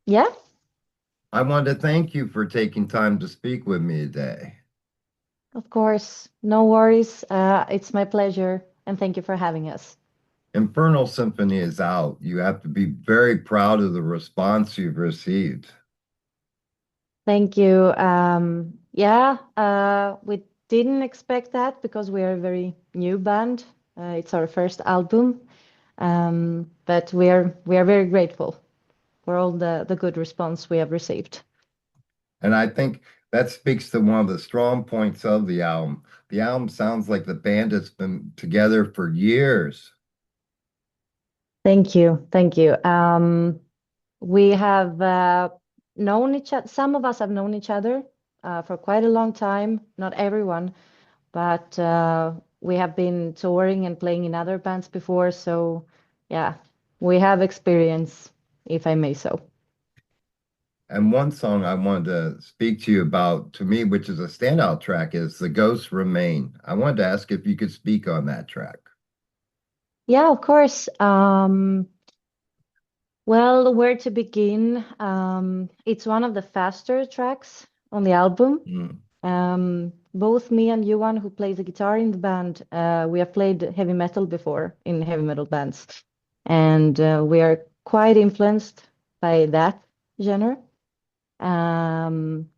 Yeah, I want to thank you for taking time to speak with me today. of course. No worries. It's my pleasure, and thank you for having us. Infernal Symphony is out. You have to be very proud of the response you've received. Thank you. Yeah, we didn't expect that because we are a very new band. It's our first album, but we are very grateful for all the good response we have received. And I think that speaks to one of the strong points of the album. The album sounds like the band has been together for years. Thank you, thank you. We have known each other. Some of us have known each other for quite a long time. Not everyone, but we have been touring and playing in other bands before. So, yeah, we have experience, if I may so. And one song I wanted to speak to you about, to me, which is a standout track, is The Ghosts Remain. I wanted to ask if you could speak on that track. Yeah, of course. Well, where to begin? It's one of the faster tracks on the album. Mm. Both me and Johan, who plays the guitar in the band, we have played heavy metal before in heavy metal bands, and we are quite influenced by that genre. Um,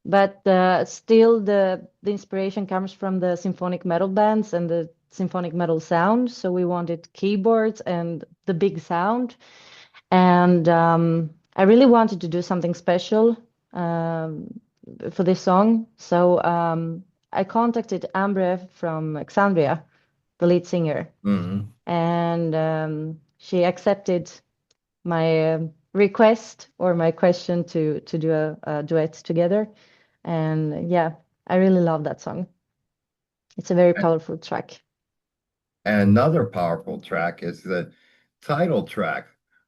but still, the inspiration comes from the symphonic metal bands and the symphonic metal sound. So we wanted keyboards and the big sound, and I really wanted to do something special um, for this song. So I contacted Ambre from Alexandria, the lead singer, Mhm. and she accepted my request or my question to do a duet together. And yeah, I really love that song. It's a very powerful track. And another powerful track is the title track,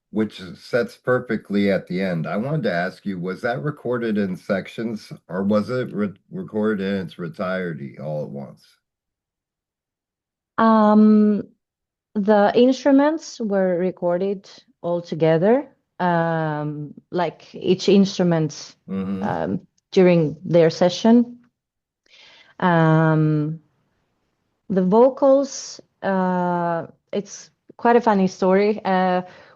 which sets perfectly at the end. I wanted to ask you, was that recorded in sections or was it recorded in its entirety all at once? Um, The instruments were recorded all together, like each instrument Hmm. during their session. Um, the vocals, it's quite a funny story.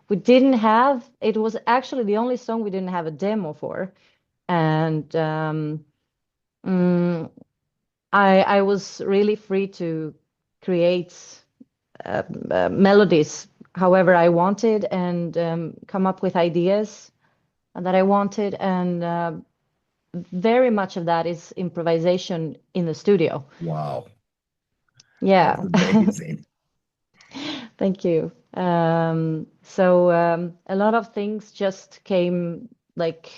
We didn't have, it was actually the only song we didn't have a demo for. And mm, I was really free to create melodies however I wanted and come up with ideas that I wanted. And very much of that is improvisation in the studio. Wow, that's Yeah, amazing. thank you. So a lot of things just came like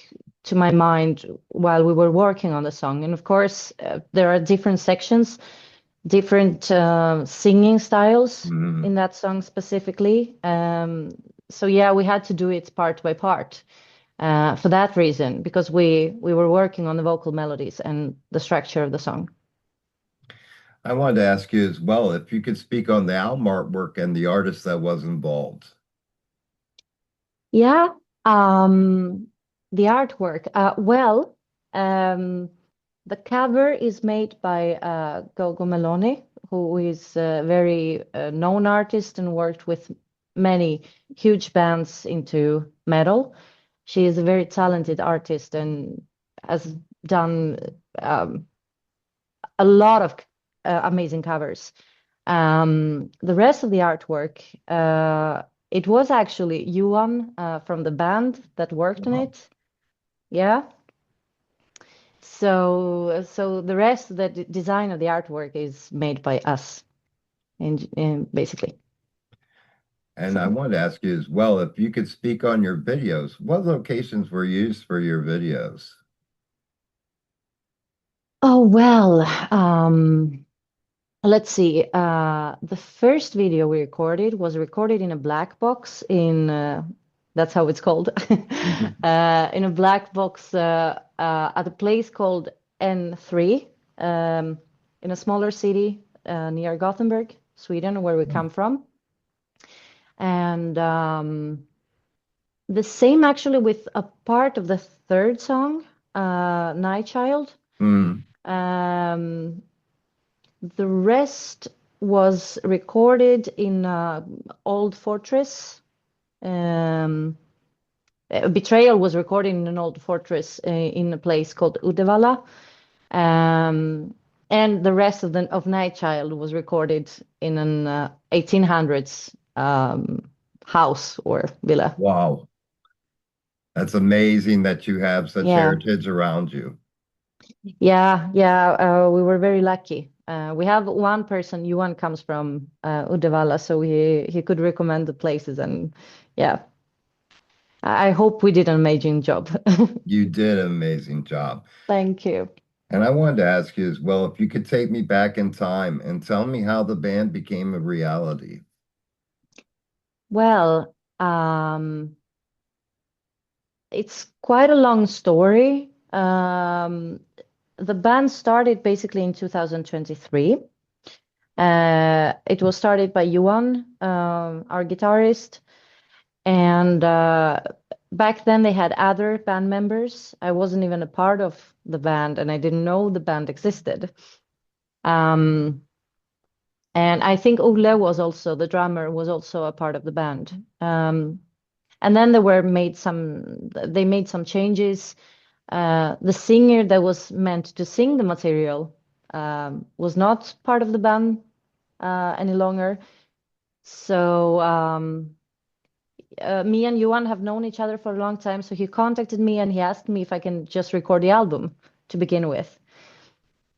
to my mind while we were working on the song. And of course, there are different sections, different singing styles Mhm. in that song specifically. So yeah, we had to do it part by part for that reason, because we were working on the vocal melodies and the structure of the song. I wanted to ask you as well if you could speak on the album artwork and the artist that was involved. Yeah, the artwork. Well, um, the cover is made by Gogo Meloni, who is a very known artist and worked with many huge bands into metal. She is a very talented artist and has done um, a lot of amazing covers. The rest of the artwork, it was actually Johan from the band that worked on Wow. it. Yeah. So the rest, the design of the artwork is made by us, in basically. And I So. wanted to ask you as well if you could speak on your videos. What locations were used for your videos? Oh well, let's see. The first video we recorded was recorded in a black box in that's how it's called. Mhm. In a black box at a place called N3 in a smaller city near Gothenburg, Sweden, where we come from. And The same actually with a part of the third song, Night Child. Hmm. Um, the rest was recorded in Old Fortress. Um, Betrayal was recorded in an old fortress in a place called Uddevalla. Um, and the rest of Night Child was recorded in an 1800s house or villa. Wow. That's amazing that you have such Yeah, heritage around you. yeah. We were very lucky. We have one person, Johan comes from Uddevalla, so he could recommend the places, and yeah, I hope we did an amazing job. You did an amazing job. Thank you. And I wanted to ask you as well if you could take me back in time and tell me how the band became a reality. Well, it's quite a long story. The band started basically in 2023. It was started by Johan, our guitarist, and back then they had other band members. I wasn't even a part of the band, and I didn't know the band existed. Um, and I think Ole was also the drummer, was also a part of the band. And then they made some changes. The singer that was meant to sing the material was not part of the band any longer. So me and Johan have known each other for a long time. So he contacted me and he asked me if I can just record the album to begin with.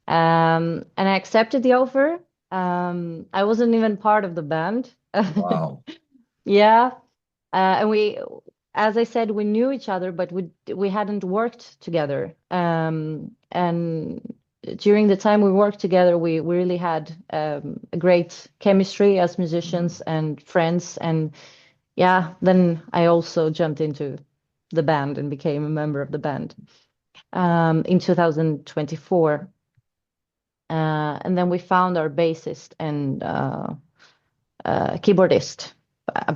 And I accepted the offer. I wasn't even part of the band. Wow. Yeah. And as I said, we knew each other, but we hadn't worked together. And during the time we worked together, we really had a great chemistry as Mhm. musicians and friends. And yeah, then I also jumped into the band and became a member of the band in 2024. And then we found our bassist and keyboardist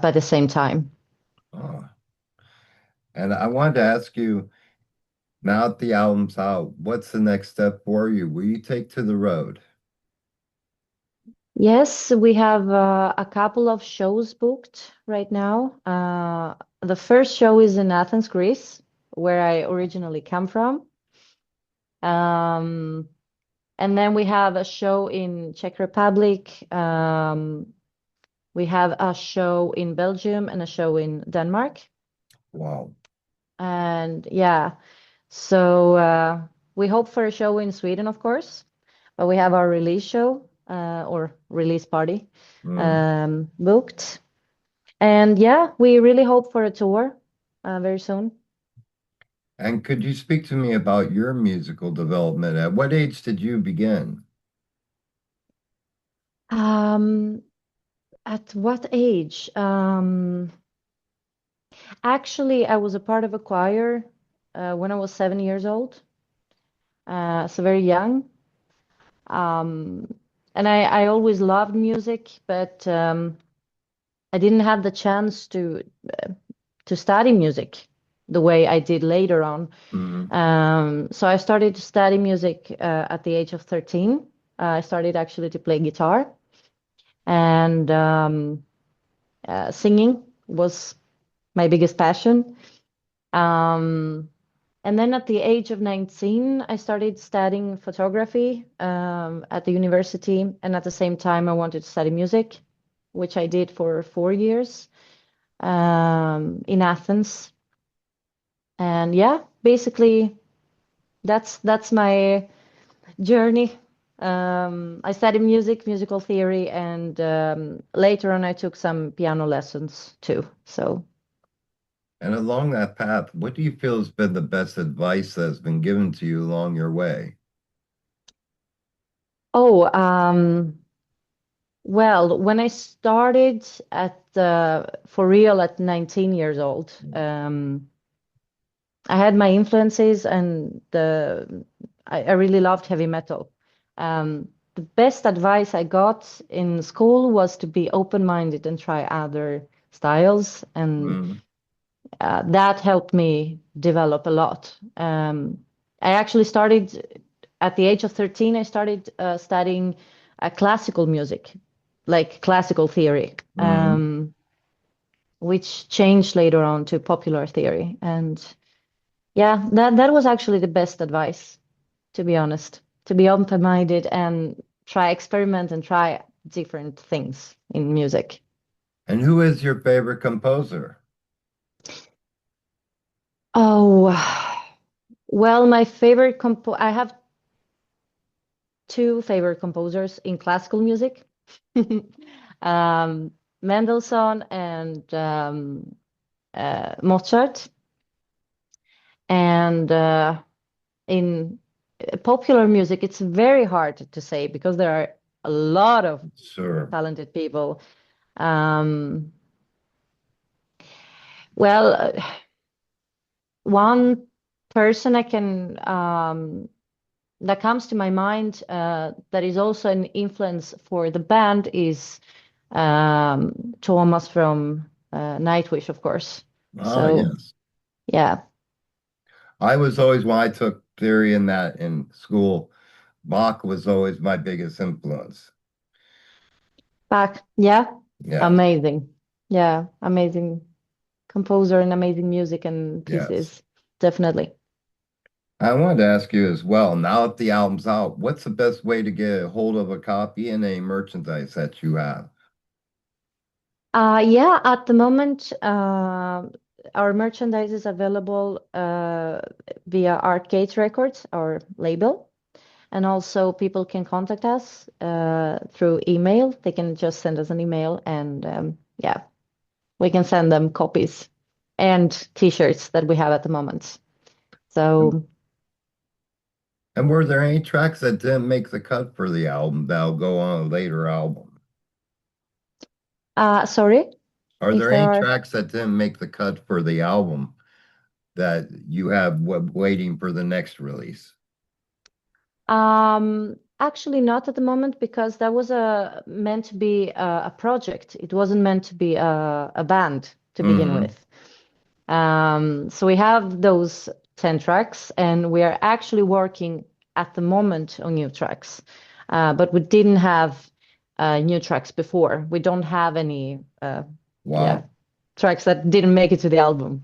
by the same time. Oh. And I wanted to ask you, now that the album's out, what's the next step for you? Will you take to the road? Yes, we have a couple of shows booked right now. The first show is in Athens, Greece, where I originally come from. Um, and then we have a show in Czech Republic. We have a show in Belgium and a show in Denmark. Wow. And yeah, so we hope for a show in Sweden, of course, but we have our release show or release party Mm. booked. And yeah, we really hope for a tour very soon. And could you speak to me about your musical development? At what age did you begin? Um, at what age? Actually, I was a part of a choir when I was 7 years old, so very young. Um, and I always loved music, but I didn't have the chance to study music the way I did later on. Mm. So I started to study music at the age of 13. I started actually to play guitar, and singing was my biggest passion. Um, and then at the age of 19, I started studying photography at the university. And at the same time, I wanted to study music, which I did for 4 years in Athens. And yeah, basically, that's my journey. I studied music, musical theory, and later on, I took some piano lessons too. So, And along that path, what do you feel has been the best advice that's been given to you along your way? oh, well, when I started for real at 19 years old, I had my influences, and I really loved heavy metal. The best advice I got in school was to be open-minded and try other styles. And Mm. That helped me develop a lot. I actually started at the age of 13. I started studying classical music, like classical theory, Mhm. which changed later on to popular theory. And yeah, that was actually the best advice, to be honest, to be open-minded and try experiment and try different things in music. And who is your favorite composer? Oh, well, my favorite compo I have two favorite composers in classical music. um, Mendelssohn and Mozart. And in popular music, it's very hard to say because there are a lot of Sure. talented people. Um, well, one person I can that comes to my mind that is also an influence for the band is Thomas from Nightwish, of course. Ah, So yes. yeah, I was always, when I took theory in that in school, Bach was always my biggest influence. back, yeah, Yes, amazing, yeah, amazing composer and amazing music and yes. pieces, definitely. I wanted to ask you as well, now that the album's out, what's the best way to get a hold of a copy and any merchandise that you have? Yeah, at the moment, our merchandise is available via Artgate Records, our label. And also, people can contact us through email. They can just send us an email, and yeah, we can send them copies and t-shirts that we have at the moment. So, And were there any tracks that didn't make the cut for the album that'll go on a later album? sorry Are if there there any are. tracks that didn't make the cut for the album that you have waiting for the next release? Actually, not at the moment because that was meant to be a project. It wasn't meant to be a band to begin Hmm. with. So we have those 10 tracks, and we are actually working at the moment on new tracks. But we didn't have new tracks before. We don't have any, yeah, Wow. tracks that didn't make it to the album.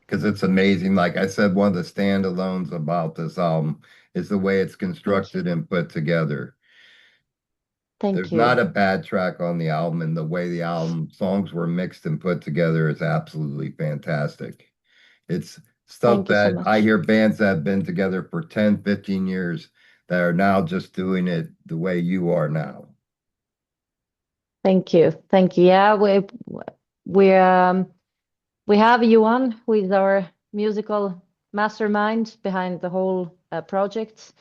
Because it's amazing. Like I said, one of the standalones about this album is the way it's Thank you. constructed and put together. Thank There's not you. a bad track on the album, and the way the album songs were mixed and put together is absolutely fantastic. It's stuff Thank you so that I much. hear bands that have been together for 10, 15 years that are now just doing it the way you are now. Thank you. Thank you. Yeah, we we have Johan, who is our musical mastermind behind the whole project.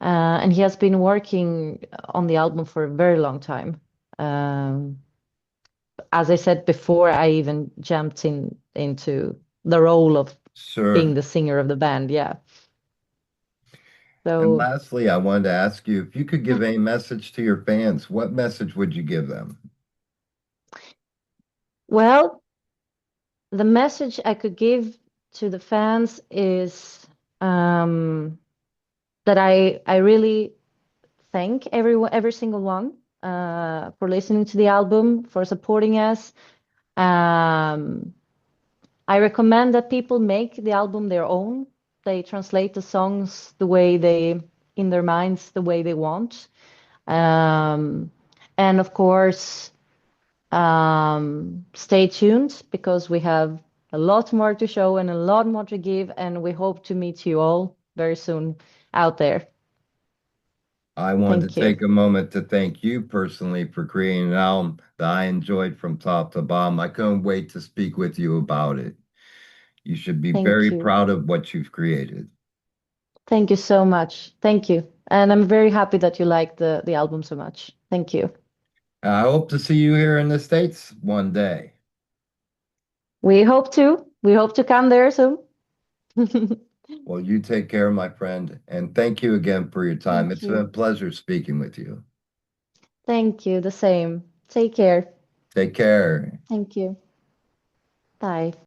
And he has been working on the album for a very long time. Um, as I said before, I even jumped into the role of being Sure. the singer of the band. Yeah. And So, lastly, I wanted to ask you if you could give a message to your fans, what message would you give them? well, the message I could give to the fans is that I really thank every single one for listening to the album, for supporting us. Um, I recommend that people make the album their own. They translate the songs the way they, in their minds, the way they want. Um, and of course, stay tuned because we have a lot more to show and a lot more to give, and we hope to meet you all very soon out there. I wanted Thank to you. take a moment to thank you personally for creating an album that I enjoyed from top to bottom. I couldn't wait to speak with you about it. You should be Thank very you. proud of what you've created. Thank you so much. Thank you. And I'm very happy that you like the album so much. Thank you. I hope to see you here in the States one day. We hope to. We hope to come there soon. Well, you take care, my friend, and thank you again for your time. Thank It's been a you. pleasure speaking with you. Thank you. The same. Take care. Take care. Thank you. Bye.